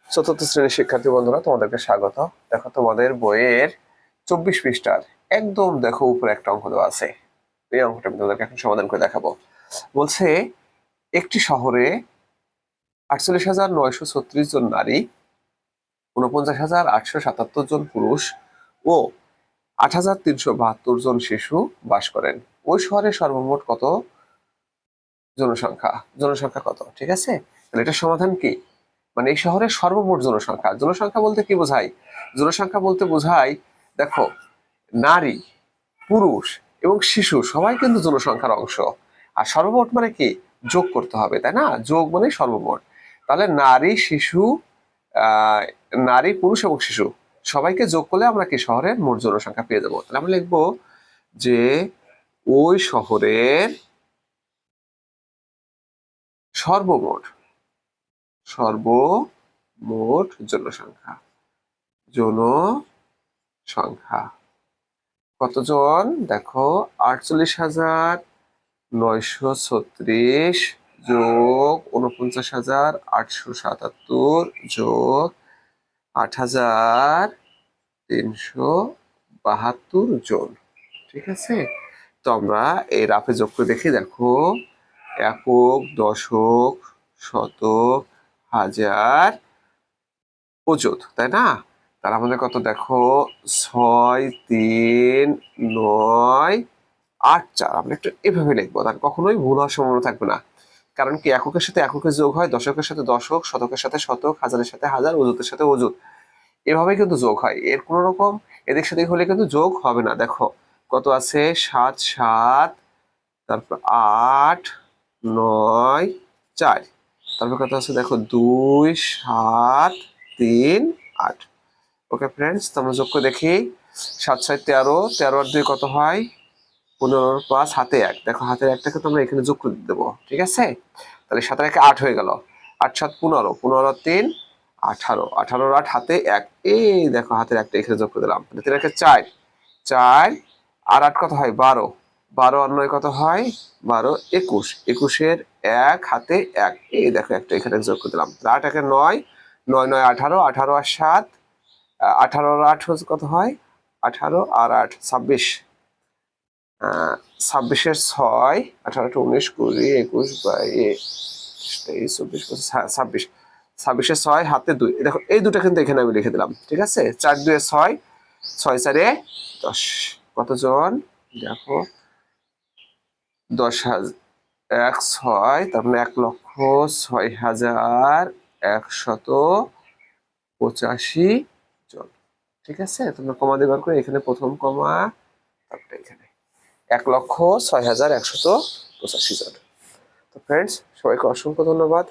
চতুর্থ শ্রেণীর শিক্ষার্থী বন্ধুরা, তোমাদেরকে স্বাগত। দেখো, তোমাদের বইয়ের 24 পৃষ্ঠার একদম দেখো উপরে একটা অঙ্ক দেওয়া আছে। এই অঙ্কটা আমি তোমাদেরকে এখন সমাধান করে দেখাবো। বলছে, একটি শহরে 48,936 জন নারী, 49,877 জন পুরুষ ও 8,372 জন শিশু বাস করেন। ওই শহরের সর্বমোট কত জনসংখ্যা কত? ঠিক আছে, তাহলে এটার সমাধান কি? মানে এই শহরের সর্বমোট জনসংখ্যা বলতে কি বোঝায়? জনসংখ্যা বলতে বোঝায়, দেখো, নারী, পুরুষ এবং শিশু সবাই কিন্তু জনসংখ্যার অংশ। আর সর্বমোট মানে কি? যোগ করতে হবে, তাই না? যোগ মানে সর্বমোট। তাহলে নারী, পুরুষ এবং শিশু সবাইকে যোগ করলে আমরা কি শহরের মোট জনসংখ্যা পেয়ে যাবো। তাহলে আমরা লিখবো যে ওই শহরের সর্বমোট জনসংখ্যা কতজন? দেখো, 48,936 যোগ 49,877 যোগ 8,372 জন। ঠিক আছে, তো আমরা এই রাফে যোগ করে দেখি। দেখো, একক, দশক, শতক, হাজার, অযুত, তাই না? তার আমাদের কত? দেখো, 6, 3, 9, 8, 4। আমরা একটু এভাবে লিখবো, তার কখনোই ভুল হওয়ার সম্ভাবনা থাকবে না। কারণ কি, এককের সাথে এককের যোগ হয়, দশকের সাথে দশক, শতকের সাথে শতক, হাজারের সাথে হাজার, অযুতের সাথে অযুত। এভাবে কিন্তু যোগ হয়। এর কোন রকম এদিক সেদিক হলে কিন্তু যোগ হবে না। দেখো কত আছে? 7, 7, তারপর 8, 9, 4, তারপর কত আছে? দেখো, 2, 7, 3, 8। ওকে ফ্রেন্ডস, তো আমরা যোগ করে দেখি। 7, 7, 13, 13 আর 2 কত হয়? 15, 5, হাতে 1। দেখো, হাতের 1টাকে তো আমরা এখানে যোগ করে দেবো। ঠিক আছে, তাহলে 7 আর 1 8 হয়ে গেল। 8, 7, 15, 15 আর 3, 18, 18 আর 8 হাতে 1। এই দেখো, হাতের 1টা এখানে যোগ করে দিলাম। 3 আর 4, 4 আর 8 কত হয়? 12, 12 আর 9 কত হয়? 12, 21, 21 এর 1 হাতে 1। এই দেখো, একটা এখানে যোগ করে দিলাম। 8 1 9, 9 9 18, 18 আর 7, 18 আর 8 কত হয়? 18 আর 8 26, 26 6, 18 19 20 21 22 23 24 25, 26, 26 6 হাতে 2। দেখো, এই দুটো কিন্তু এখানে আমি লিখে দিলাম। ঠিক আছে, 4 2 6, 6 4 10। কতজন? দেখো, 10,000, 1 6, তার মানে 1,06,185 জন। ঠিক আছে, তোমরা কমা দেবার করে এখানে প্রথম কমা, তারপরে এখানে 1,06,185 জন। তো ফ্রেন্ডস, সবাইকে অসংখ্য ধন্যবাদ।